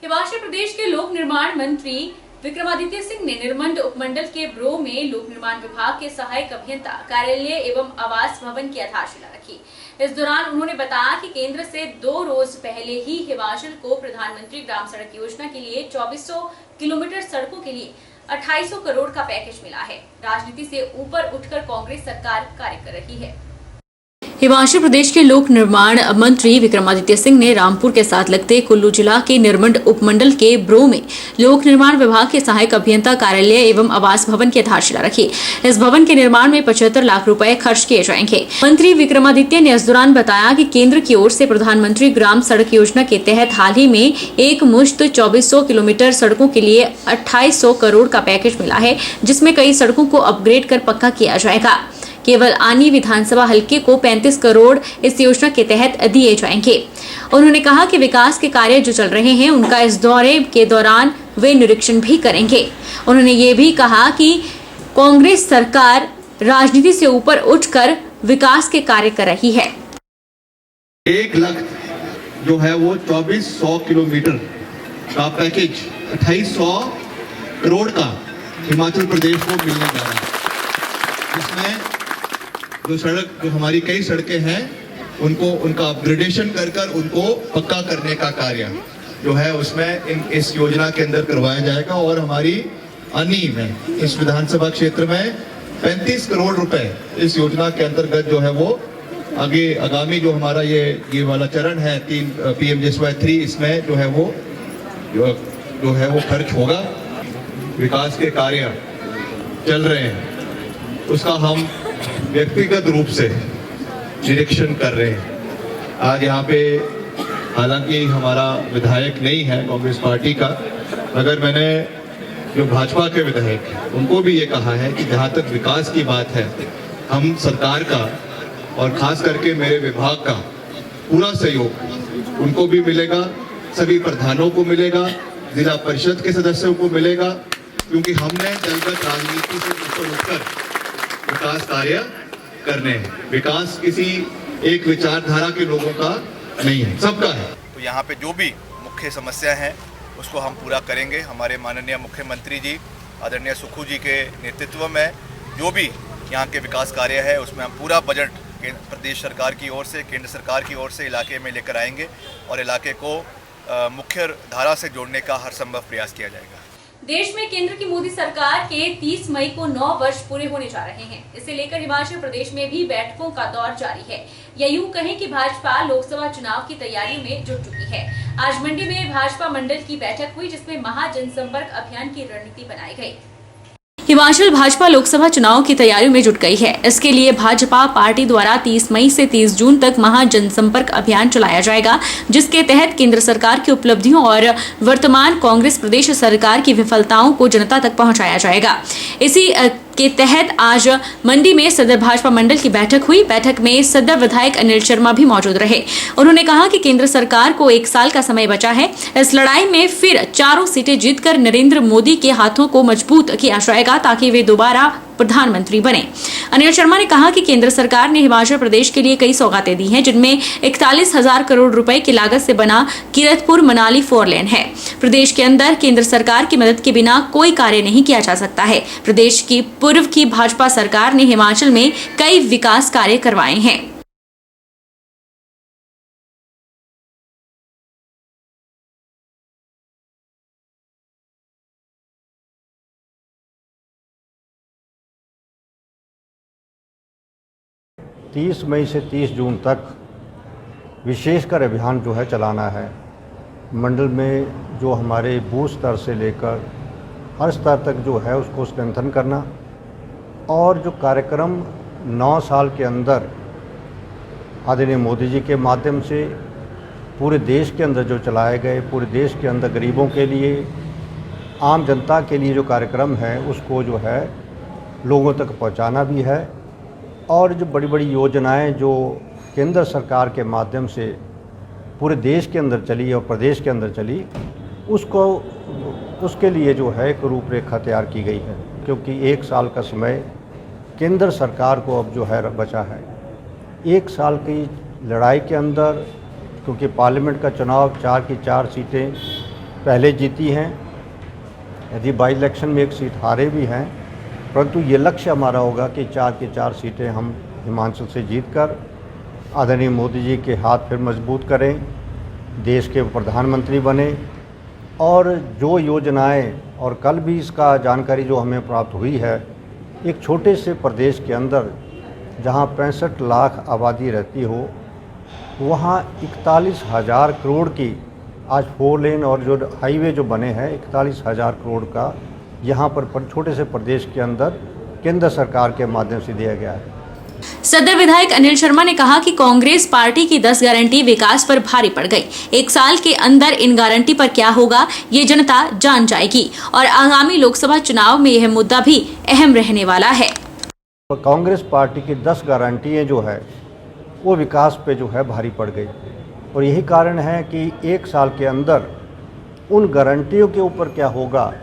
हिमाचल प्रदेश के लोक निर्माण मंत्री विक्रमादित्य सिंह ने निरमंड उपमंडल के ब्रो में लोक निर्माण विभाग के सहायक अभियंता कार्यालय एवं आवास भवन की आधारशिला रखी। इस दौरान उन्होंने बताया कि केंद्र से 2 रोज पहले ही हिमाचल को प्रधानमंत्री ग्राम सड़क योजना के लिए 2400 किलोमीटर सड़कों के लिए 2800 करोड़ का पैकेज मिला है। राजनीति से ऊपर उठकर कांग्रेस सरकार कार्य कर रही है। हिमाचल प्रदेश के लोक निर्माण मंत्री विक्रमादित्य सिंह ने रामपुर के साथ लगते कुल्लू जिला के निरमंड उपमंडल के ब्रो में लोक निर्माण विभाग के सहायक अभियंता कार्यालय एवं आवास भवन की आधारशिला रखी। इस भवन के निर्माण में 75 लाख रुपए खर्च किए जाएंगे। मंत्री विक्रमादित्य ने इस दौरान बताया कि केंद्र की ओर से प्रधानमंत्री ग्राम सड़क योजना के तहत हाल ही में एक मुश्त 2400 किलोमीटर सड़कों के लिए 2800 करोड़ का पैकेज मिला है, जिसमें कई सड़कों को अपग्रेड कर पक्का किया जाएगा। केवल आनी विधानसभा हलके को 35 करोड़ इस योजना के तहत दिए जाएंगे। उन्होंने कहा कि विकास के कार्य जो चल रहे हैं उनका इस दौरे के दौरान वे निरीक्षण भी करेंगे। उन्होंने ये भी कहा कि कांग्रेस सरकार राजनीति से ऊपर उठकर विकास के कार्य कर रही है। 1 लाख जो है वो 2400 किलोमीटर का पैकेज 2800 करोड़ का हिमाचल प्रदेश को मिलने जा रहा है। इसमें जो हमारी कई सड़कें हैं उनका अपग्रेडेशन कर उनको पक्का करने का कार्य जो है उसमें इस योजना के अंदर करवाया जाएगा। और हमारी अनी में इस विधानसभा क्षेत्र में 35 करोड़ रुपए इस योजना के अंतर्गत जो है वो आगे आगामी जो हमारा ये वाला चरण है 3 PMJSY 3 इसमें जो है वो खर्च होगा। विकास के कार्य चल रहे हैं उसका हम व्यक्तिगत रूप से निरीक्षण कर रहे हैं। आज यहाँ पे हालांकि हमारा विधायक नहीं है कांग्रेस पार्टी का, मगर मैंने जो भाजपा के विधायक हैं उनको भी ये कहा है कि जहाँ तक विकास की बात है हम सरकार का और खास करके मेरे विभाग का पूरा सहयोग उनको भी मिलेगा, सभी प्रधानों को मिलेगा, जिला परिषद के सदस्यों को मिलेगा, क्योंकि हमने दलगत राजनीति से ऊपर उठकर विकास कार्य करने हैं। विकास किसी एक विचारधारा के लोगों का नहीं है, सबका है। तो यहाँ पे जो भी मुख्य समस्या है उसको हम पूरा करेंगे। हमारे माननीय मुख्यमंत्री जी आदरणीय सुखू जी के नेतृत्व में जो भी यहाँ के विकास कार्य है उसमें हम पूरा बजट प्रदेश सरकार की ओर से, केंद्र सरकार की ओर से इलाके में लेकर आएंगे और इलाके को मुख्य धारा से जोड़ने का हर संभव प्रयास किया जाएगा। देश में केंद्र की मोदी सरकार के 30 मई को 9 वर्ष पूरे होने जा रहे हैं। इसे लेकर हिमाचल प्रदेश में भी बैठकों का दौर जारी है, या यूं कहें कि भाजपा लोकसभा चुनाव की तैयारी में जुट चुकी है। आज मंडी में भाजपा मंडल की बैठक हुई, जिसमें महाजनसंपर्क अभियान की रणनीति बनाई गई। हिमाचल भाजपा लोकसभा चुनाव की तैयारियों में जुट गई है। इसके लिए भाजपा पार्टी द्वारा 30 मई से 30 जून तक महाजनसंपर्क अभियान चलाया जाएगा, जिसके तहत केंद्र सरकार की उपलब्धियों और वर्तमान कांग्रेस प्रदेश सरकार की विफलताओं को जनता तक पहुंचाया जाएगा। इसी के तहत आज मंडी में सदर भाजपा मंडल की बैठक हुई। बैठक में सदर विधायक अनिल शर्मा भी मौजूद रहे। उन्होंने कहा कि केंद्र सरकार को 1 साल का समय बचा है। इस लड़ाई में फिर 4 सीटें जीतकर नरेंद्र मोदी के हाथों को मजबूत किया जाएगा, ताकि वे दोबारा प्रधानमंत्री बने। अनिल शर्मा ने कहा कि केंद्र सरकार ने हिमाचल प्रदेश के लिए कई सौगातें दी हैं, जिनमें 41,000 करोड़ रुपए की लागत से बना कीरतपुर मनाली 4 लेन है। प्रदेश के अंदर केंद्र सरकार की मदद के बिना कोई कार्य नहीं किया जा सकता है। प्रदेश की पूर्व की भाजपा सरकार ने हिमाचल में कई विकास कार्य करवाए हैं। तीस मई से 30 जून तक विशेषकर अभियान जो है चलाना है। मंडल में जो हमारे बूथ स्तर से लेकर हर स्तर तक जो है उसको स्ट्रेंथन करना, और जो कार्यक्रम 9 साल के अंदर आदरणीय मोदी जी के माध्यम से पूरे देश के अंदर जो चलाए गए, पूरे देश के अंदर गरीबों के लिए, आम जनता के लिए जो कार्यक्रम है उसको जो है लोगों तक पहुंचाना भी है। और जो बड़ी बड़ी योजनाएं जो केंद्र सरकार के माध्यम से पूरे देश के अंदर चली और प्रदेश के अंदर चली, उसके लिए जो है एक रूपरेखा तैयार की गई है, क्योंकि 1 साल का समय केंद्र सरकार को अब जो है बचा है। 1 साल की लड़ाई के अंदर, क्योंकि पार्लियामेंट का चुनाव 4 की 4 सीटें पहले जीती हैं, यदि बाई इलेक्शन में एक सीट हारे भी हैं, परंतु ये लक्ष्य हमारा होगा कि 4 की 4 सीटें हम हिमाचल से जीतकर आदरणीय मोदी जी के हाथ फिर मजबूत करें, देश के प्रधानमंत्री बने और जो योजनाएं, और कल भी इसका जानकारी जो हमें प्राप्त हुई है, एक छोटे से प्रदेश के अंदर जहां 65 लाख आबादी रहती हो, वहां 41,000 करोड़ की आज 4 लेन और जो हाईवे जो बने हैं 41,000 करोड़ का यहाँ पर छोटे से प्रदेश के अंदर केंद्र सरकार के माध्यम से दिया गया है। सदर विधायक अनिल शर्मा ने कहा कि कांग्रेस पार्टी की 10 गारंटी विकास पर भारी पड़ गई। 1 साल के अंदर इन गारंटी पर क्या होगा ये जनता जान जाएगी और आगामी लोकसभा चुनाव में यह मुद्दा भी अहम रहने वाला है। कांग्रेस पार्टी की 10 गारंटियाँ जो है वो विकास पे जो है भारी पड़ गई और यही कारण है कि 1 साल के अंदर उन गारंटियों के ऊपर क्या होगा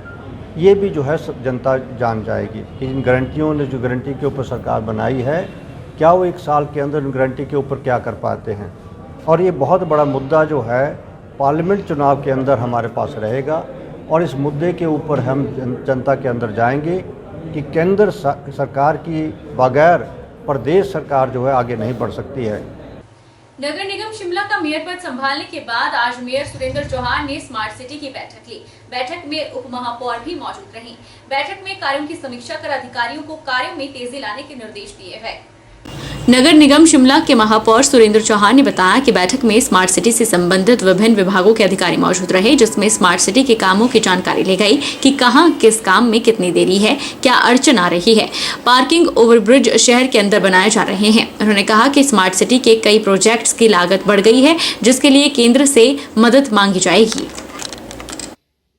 ये भी जो है जनता जान जाएगी कि इन गारंटियों ने जो गारंटी के ऊपर सरकार बनाई है, क्या वो 1 साल के अंदर उन गारंटी के ऊपर क्या कर पाते हैं। और ये बहुत बड़ा मुद्दा जो है पार्लियामेंट चुनाव के अंदर हमारे पास रहेगा और इस मुद्दे के ऊपर हम जनता के अंदर जाएंगे कि केंद्र सरकार की बगैर प्रदेश सरकार जो है आगे नहीं बढ़ सकती है। नगर निगम शिमला का मेयर पद संभालने के बाद आज मेयर सुरेंद्र चौहान ने स्मार्ट सिटी की बैठक ली। बैठक में उप महापौर भी मौजूद रहीं। बैठक में कार्यों की समीक्षा कर अधिकारियों को कार्यों में तेजी लाने के निर्देश दिए गए। नगर निगम शिमला के महापौर सुरेंद्र चौहान ने बताया कि बैठक में स्मार्ट सिटी से संबंधित विभिन्न विभागों के अधिकारी मौजूद रहे, जिसमें स्मार्ट सिटी के कामों की जानकारी ली गई कि कहां किस काम में कितनी देरी है, क्या अड़चन आ रही है। पार्किंग ओवरब्रिज शहर के अंदर बनाए जा रहे हैं। उन्होंने कहा कि स्मार्ट सिटी के कई प्रोजेक्ट्स की लागत बढ़ गई है, जिसके लिए केंद्र से मदद मांगी जाएगी।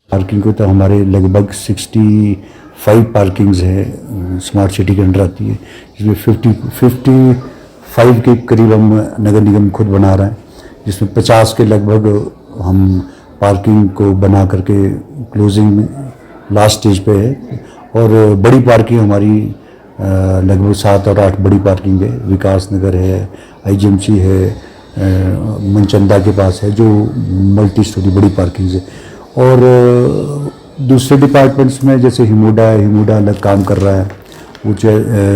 पार्किंग को तो हमारे लगभग 65 पार्किंग्स है स्मार्ट सिटी के अंडर आती है, जिसमें 55 के करीब हम नगर निगम खुद बना रहा है, जिसमें 50 के लगभग हम पार्किंग को बना करके क्लोजिंग में लास्ट स्टेज पे है। और बड़ी पार्किंग हमारी लगभग 7 और 8 बड़ी पार्किंग है। विकास नगर है, IGMC है, मनचंदा के पास है, जो मल्टी स्टोरी बड़ी पार्किंग है। और दूसरे डिपार्टमेंट्स में जैसे हिमोडा अलग काम कर रहा है, वो जो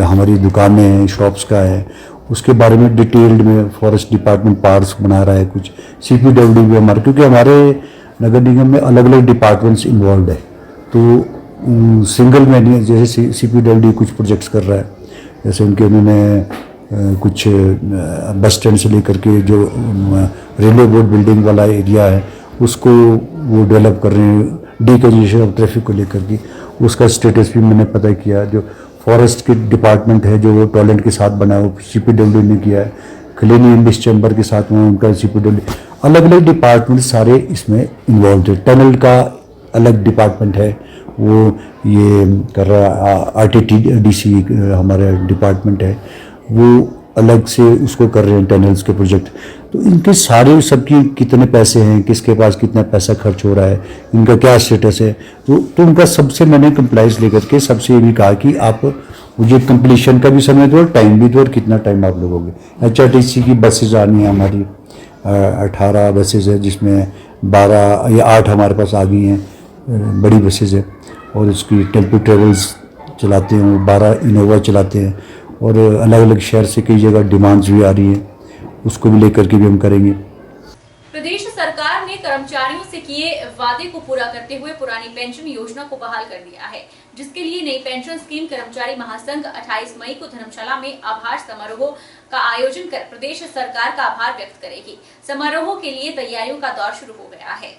हमारी दुकानें हैं, शॉप्स का है, उसके बारे में डिटेल्ड में फॉरेस्ट डिपार्टमेंट पार्क्स बना रहा है। कुछ CPWD भी हमारे, क्योंकि हमारे नगर निगम में अलग अलग डिपार्टमेंट्स इन्वॉल्व है, तो सिंगल में नहीं। जैसे CPWD कुछ प्रोजेक्ट्स कर रहा है, जैसे उन्होंने कुछ बस स्टैंड से लेकर के जो रेलवे बोर्ड बिल्डिंग वाला एरिया है उसको वो डेवलप कर रहे हैं, डीकंजेशन ऑफ ट्रैफिक को लेकर के उसका स्टेटस भी मैंने पता किया। जो फॉरेस्ट के डिपार्टमेंट है जो टॉयलेट के साथ बना है वो CPWD ने किया है। क्लीनिंग चैम्बर के साथ में उनका CPWD, अलग अलग डिपार्टमेंट सारे इसमें इन्वॉल्व है। टनल का अलग डिपार्टमेंट है, वो ये कर रहा है। RTDC हमारा डिपार्टमेंट है, वो अलग से उसको कर रहे हैं टनल्स के प्रोजेक्ट। तो इनके सारे सबकी कितने पैसे हैं, किसके पास कितना पैसा खर्च हो रहा है, इनका क्या स्टेटस है, तो उनका सबसे मैंने कंप्लाइंस लेकर के सबसे ये भी कहा कि आप मुझे कंप्लीशन का भी समय दो और टाइम भी दो, और कितना टाइम आप लोगोगे। HRTC की बसेज आनी है हमारी, 18 बसेज है, जिसमें 12 या 8 हमारे पास आ गई हैं बड़ी बसेज है। और उसकी टेम्पो ट्रेवल्स चलाते हैं, 12 इनोवा चलाते हैं। और अलग अलग शहर से कई जगह डिमांड्स भी आ रही हैं, उसको भी लेकर के भी हम करेंगे। प्रदेश सरकार ने कर्मचारियों से किए वादे को पूरा करते हुए पुरानी पेंशन योजना को बहाल कर दिया है, जिसके लिए नई पेंशन स्कीम कर्मचारी महासंघ 28 मई को धर्मशाला में आभार समारोह का आयोजन कर प्रदेश सरकार का आभार व्यक्त करेगी। समारोह के लिए तैयारियों का दौर शुरू हो गया है।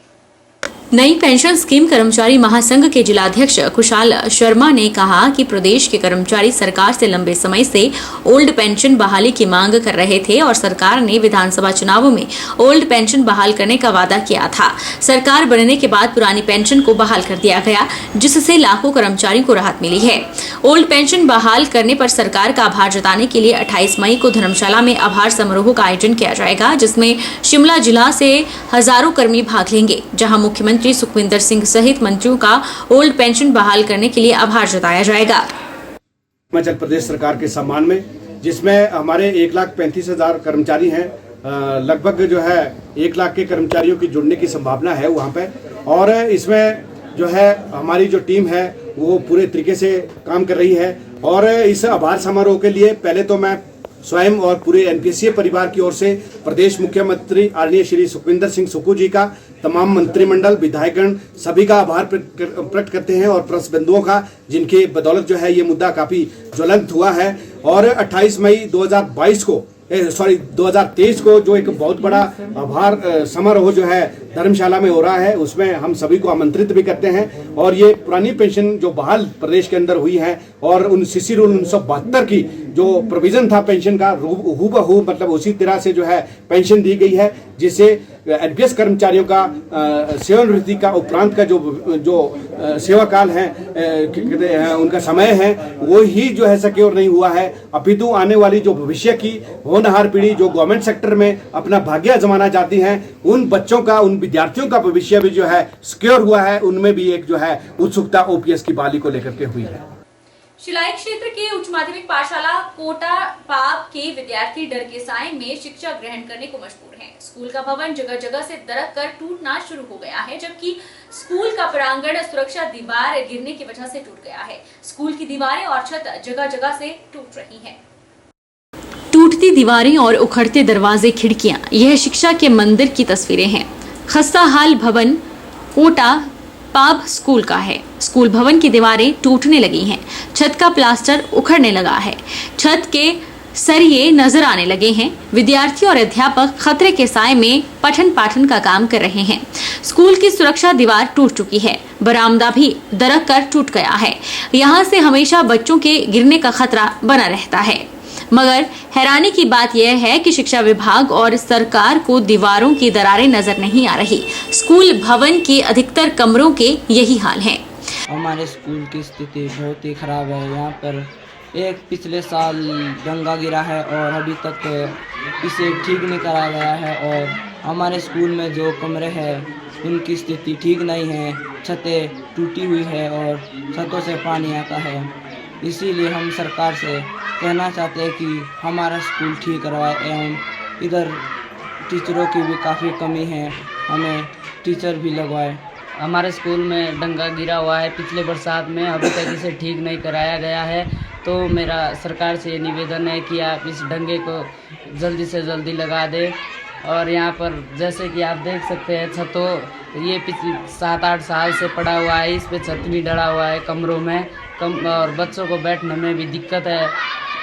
नई पेंशन स्कीम कर्मचारी महासंघ के जिलाध्यक्ष खुशहाल शर्मा ने कहा कि प्रदेश के कर्मचारी सरकार से लंबे समय से ओल्ड पेंशन बहाली की मांग कर रहे थे और सरकार ने विधानसभा चुनावों में ओल्ड पेंशन बहाल करने का वादा किया था। सरकार बनने के बाद पुरानी पेंशन को बहाल कर दिया गया, जिससे लाखों कर्मचारियों को राहत मिली है। ओल्ड पेंशन बहाल करने पर सरकार का आभार जताने के लिए 28 मई को धर्मशाला में आभार समारोह का आयोजन किया जाएगा, जिसमें शिमला जिला से हजारों कर्मी भाग लेंगे, जहां मुख्यमंत्री सुखविंदर सिंह सहित मंत्रियों का ओल्ड पेंशन बहाल करने के लिए आभार जताया जाएगा। हिमाचल प्रदेश सरकार के सम्मान में, जिसमें हमारे 1,35,000 कर्मचारी हैं, लगभग जो है 1 लाख के कर्मचारियों की जुड़ने की संभावना है वहाँ पे। और इसमें जो है हमारी जो टीम है वो पूरे तरीके से काम कर रही है। और इस आभार समारोह के लिए पहले तो मैं स्वयं और पूरे एनपीएससी परिवार की ओर से प्रदेश मुख्यमंत्री आदरणीय श्री सुखविंदर सिंह सुक्खू जी का, तमाम मंत्रिमंडल, विधायकगण सभी का आभार प्रकट करते हैं और प्रेस बंधुओं का, जिनके बदौलत जो है ये मुद्दा काफी ज्वलंत हुआ है। और 28 मई 2023 को जो एक बहुत बड़ा आभार समारोह जो है धर्मशाला में हो रहा है, उसमें हम सभी को आमंत्रित भी करते हैं। और ये पुरानी पेंशन जो बहाल प्रदेश के अंदर हुई है और उन सीसी रूल 1972 की जो प्रोविजन था पेंशन का, हूबहू मतलब उसी तरह से जो है पेंशन दी गई है, जिससे एनपीएस कर्मचारियों का सेवानिवृत्ति का उपरांत का जो सेवा काल है उनका समय है वो ही जो है सिक्योर नहीं हुआ है। अपितु आने वाली जो भविष्य की होनहार पीढ़ी जो गवर्नमेंट सेक्टर में अपना भाग्य जमाना चाहती हैं, उन बच्चों का, उन विद्यार्थियों का भविष्य भी जो है सिक्योर हुआ है। उनमें भी एक जो है उत्सुकता ओपीएस की बहाली को लेकर के हुई है। शिलाई क्षेत्र के उच्च माध्यमिक पाठशाला कोटा पाप के विद्यार्थी डर के साए में शिक्षा ग्रहण करने को मजबूर हैं। स्कूल का भवन जगह जगह से दरक कर टूटना शुरू हो गया है, जबकि स्कूल का प्रांगण सुरक्षा दीवार गिरने की वजह से टूट गया है। स्कूल की दीवारें और छत जगह जगह से टूट रही हैं। टूटती दीवारें और उखड़ते दरवाजे, खिड़कियां, यह शिक्षा के मंदिर की तस्वीरें हैं। खस्ता हाल भवन कोटा पाब स्कूल का है। स्कूल भवन की दीवारें टूटने लगी हैं, छत का प्लास्टर उखड़ने लगा है, छत के सरिये नजर आने लगे हैं। विद्यार्थी और अध्यापक खतरे के साए में पठन पाठन का काम कर रहे हैं। स्कूल की सुरक्षा दीवार टूट चुकी है, बरामदा भी दरक कर टूट गया है। यहाँ से हमेशा बच्चों के गिरने का खतरा बना रहता है। मगर हैरानी की बात यह है कि शिक्षा विभाग और सरकार को दीवारों की दरारें नजर नहीं आ रही। स्कूल भवन के अधिकतर कमरों के यही हाल है। हमारे स्कूल की स्थिति बहुत ही खराब है। यहाँ पर एक पिछले साल दंगा गिरा है और अभी तक इसे ठीक नहीं करा गया है। और हमारे स्कूल में जो कमरे हैं उनकी स्थिति ठीक नहीं है, छतें टूटी हुई है और छतों से पानी आता है। इसीलिए हम सरकार से कहना चाहते हैं कि हमारा स्कूल ठीक करवाए एवं इधर टीचरों की भी काफ़ी कमी है, हमें टीचर भी लगवाए। हमारे स्कूल में डंगा गिरा हुआ है पिछले बरसात में, अभी तक इसे ठीक नहीं कराया गया है। तो मेरा सरकार से निवेदन है कि आप इस डंगे को जल्दी से जल्दी लगा दें। और यहाँ पर जैसे कि आप देख सकते हैं छतों, ये पिछले 7-8 साल से पड़ा हुआ है, इस पे छत भी डला हुआ है कमरों में और बच्चों को बैठने में भी दिक्कत है।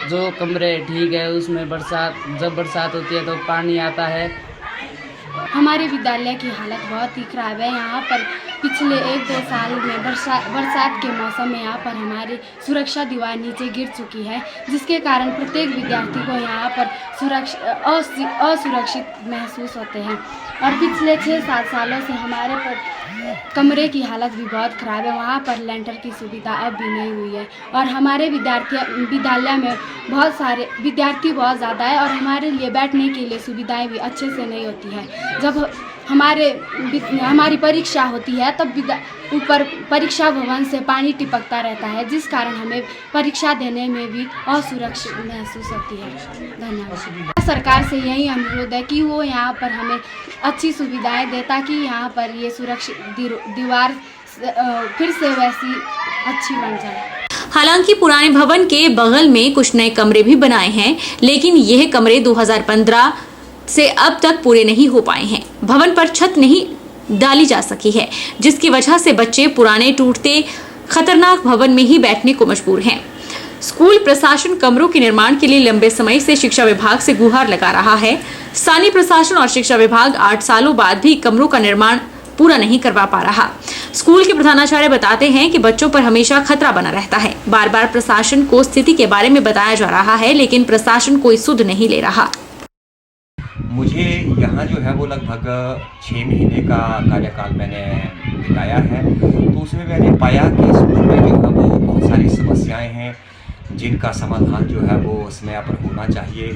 जो कमरे ठीक है उसमें जब बरसात होती है तो पानी आता है। हमारे विद्यालय की हालत बहुत ही खराब है। यहाँ पर पिछले 1-2 साल में बरसात के मौसम में यहाँ पर हमारी सुरक्षा दीवार नीचे गिर चुकी है, जिसके कारण प्रत्येक विद्यार्थी को यहाँ पर असुरक्षित महसूस होते हैं। और पिछले 6-7 सालों से हमारे पर कमरे की हालत भी बहुत ख़राब है। वहाँ पर लेंटर की सुविधा अब भी नहीं हुई है और हमारे विद्यालय में बहुत सारे विद्यार्थी बहुत ज़्यादा है और हमारे लिए बैठने के लिए सुविधाएं भी अच्छे से नहीं होती है। जब हमारी परीक्षा होती है तब ऊपर परीक्षा भवन से पानी टिपकता रहता है, जिस कारण हमें परीक्षा देने में भी असुरक्षित महसूस होती है। धन्यवाद। सरकार से यही अनुरोध है कि वो यहाँ पर हमें अच्छी सुविधाएं दे ताकि यहाँ पर ये सुरक्षित दीवार फिर से वैसी अच्छी बन जाए। हालांकि पुराने भवन के बगल में कुछ नए कमरे भी बनाए हैं, लेकिन यह कमरे 2015 से अब तक पूरे नहीं हो पाए हैं। भवन पर छत नहीं डाली जा सकी है, जिसकी वजह से बच्चे पुराने टूटते खतरनाक भवन में ही बैठने को मजबूर हैं। स्कूल प्रशासन कमरों के निर्माण के लिए लंबे समय से शिक्षा विभाग से गुहार लगा रहा है। स्थानीय प्रशासन और शिक्षा विभाग 8 सालों बाद भी कमरों का निर्माण पूरा नहीं करवा पा रहा। स्कूल के प्रधानाचार्य बताते हैं कि बच्चों पर हमेशा खतरा बना रहता है। बार बार प्रशासन को स्थिति के बारे में बताया जा रहा है, लेकिन प्रशासन कोई सुध नहीं ले रहा। मुझे यहाँ जो है वो लगभग 6 महीने का कार्यकाल मैंने बिताया है, तो उसमें मैंने पाया कि स्कूल में जो है वो बहुत सारी समस्याएं हैं जिनका समाधान जो है वो समय पर होना चाहिए।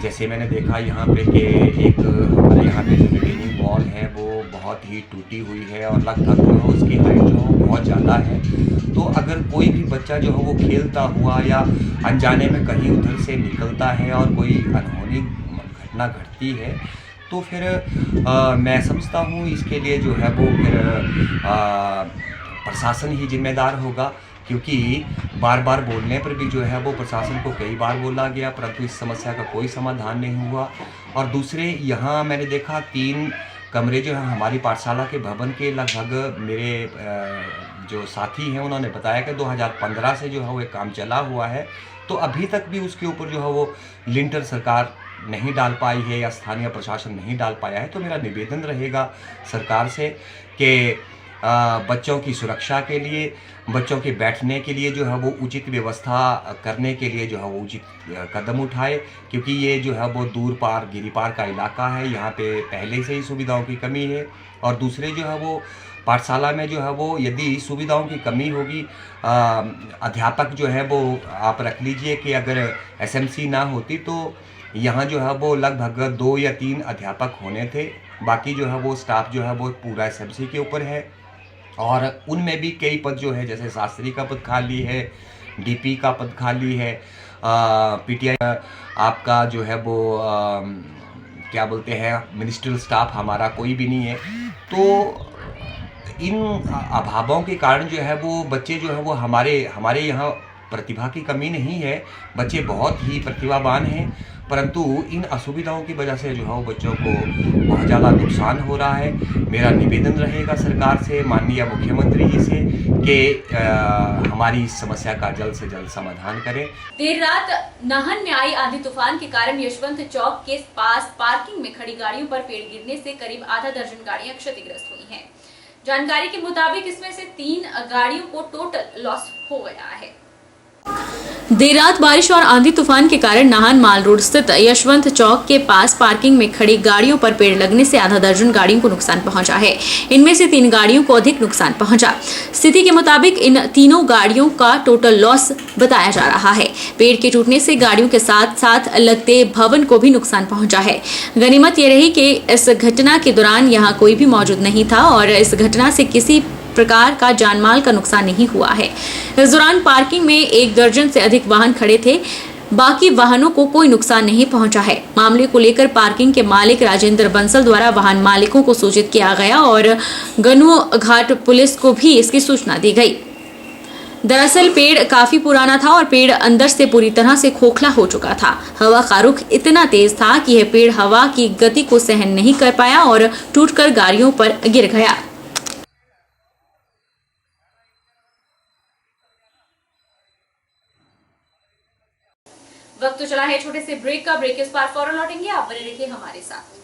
जैसे मैंने देखा यहाँ पे कि एक हमारे यहाँ पे जो रिटेनिंग वॉल है वो बहुत ही टूटी हुई है और लगभग जो है उसकी हाइट जो है बहुत ज़्यादा है। तो अगर कोई भी बच्चा जो है वो खेलता हुआ या अनजाने में कहीं उधर से निकलता है और कोई अनहोनी घटना घटती है तो फिर मैं समझता हूँ इसके लिए जो है वो फिर प्रशासन ही जिम्मेदार होगा, क्योंकि बार बार बोलने पर भी जो है वो प्रशासन को कई बार बोला गया, परंतु इस समस्या का कोई समाधान नहीं हुआ। और दूसरे यहाँ मैंने देखा 3 कमरे जो हैं हमारी पाठशाला के भवन के लगभग मेरे जो साथी हैं उन्होंने बताया कि 2015 से जो है वो काम चला हुआ है, तो अभी तक भी उसके ऊपर जो है वो लिंटर सरकार नहीं डाल पाई है या स्थानीय प्रशासन नहीं डाल पाया है। तो मेरा निवेदन रहेगा सरकार से कि बच्चों की सुरक्षा के लिए, बच्चों के बैठने के लिए जो है वो उचित व्यवस्था करने के लिए जो है वो उचित कदम उठाए, क्योंकि ये जो है वो दूर पार गिरिपार का इलाका है, यहाँ पे पहले से ही सुविधाओं की कमी है। और दूसरे जो है वो पाठशाला में जो है वो यदि सुविधाओं की कमी होगी, अध्यापक जो है वो आप रख लीजिए कि अगर एसएमसी ना होती तो यहाँ जो है वो लगभग 2 या 3 अध्यापक होने थे, बाकी जो है वो स्टाफ जो है वो पूरा एसएमसी के ऊपर है। और उनमें भी कई पद जो है, जैसे शास्त्री का पद खाली है, डीपी का पद खाली है, पीटीआई आपका जो है वो क्या बोलते हैं मिनिस्ट्रियल स्टाफ हमारा कोई भी नहीं है। तो इन अभावों के कारण जो है वो बच्चे जो है वो हमारे यहाँ प्रतिभा की कमी नहीं है, बच्चे बहुत ही प्रतिभावान हैं, परंतु इन असुविधाओं की वजह से जो है वो बच्चों को बहुत ज़्यादा नुकसान हो रहा है। मेरा निवेदन रहेगा सरकार से, माननीय मुख्यमंत्री जी से, कि हमारी इस समस्या का जल्द से जल्द समाधान करें। देर रात नाहन में आई आंधी तूफान के कारण यशवंत चौक के पास पार्किंग में खड़ी गाड़ियों पर पेड़ गिरने से करीब आधा दर्जन गाड़ियां क्षतिग्रस्त हुई हैं। जानकारी के मुताबिक इसमें से 3 गाड़ियों को टोटल लॉस हो गया है। देर रात बारिश और आंधी तूफान के कारण नाहन माल रोड स्थित यशवंत चौक के पास पार्किंग में खड़ी गाड़ियों पर पेड़ लगने से आधा दर्जन गाड़ियों को नुकसान पहुंचा है। इनमें से 3 गाड़ियों को अधिक नुकसान पहुंचा। स्थिति के मुताबिक इन तीनों गाड़ियों का टोटल लॉस बताया जा रहा है। पेड़ के टूटने से गाड़ियों के साथ साथ लगते भवन को भी नुकसान पहुंचा है। गनीमत ये रही कि इस घटना के दौरान यहाँ कोई भी मौजूद नहीं था और इस घटना से किसी प्रकार का जानमाल का नुकसान नहीं हुआ है। इस दौरान पार्किंग में 1 दर्जन से अधिक वाहन खड़े थे, बाकी वाहनों को कोई नुकसान नहीं पहुंचा है। मामले को लेकर पार्किंग के मालिक राजेंद्र बंसल द्वारा वाहन मालिकों को सूचित किया गया और गनुओ घाट पुलिस को भी इसकी सूचना दी गई। दरअसल पेड़ काफी पुराना था और पेड़ अंदर से पूरी तरह से खोखला हो चुका था। हवा का रुख इतना तेज था कि यह पेड़ हवा की गति को सहन नहीं कर पाया और टूटकर गाड़ियों पर गिर गया। वक्त तो चला है छोटे से ब्रेक का। ब्रेक के इस पार फौरन लौटेंगे, आप बने रहिए हमारे साथ।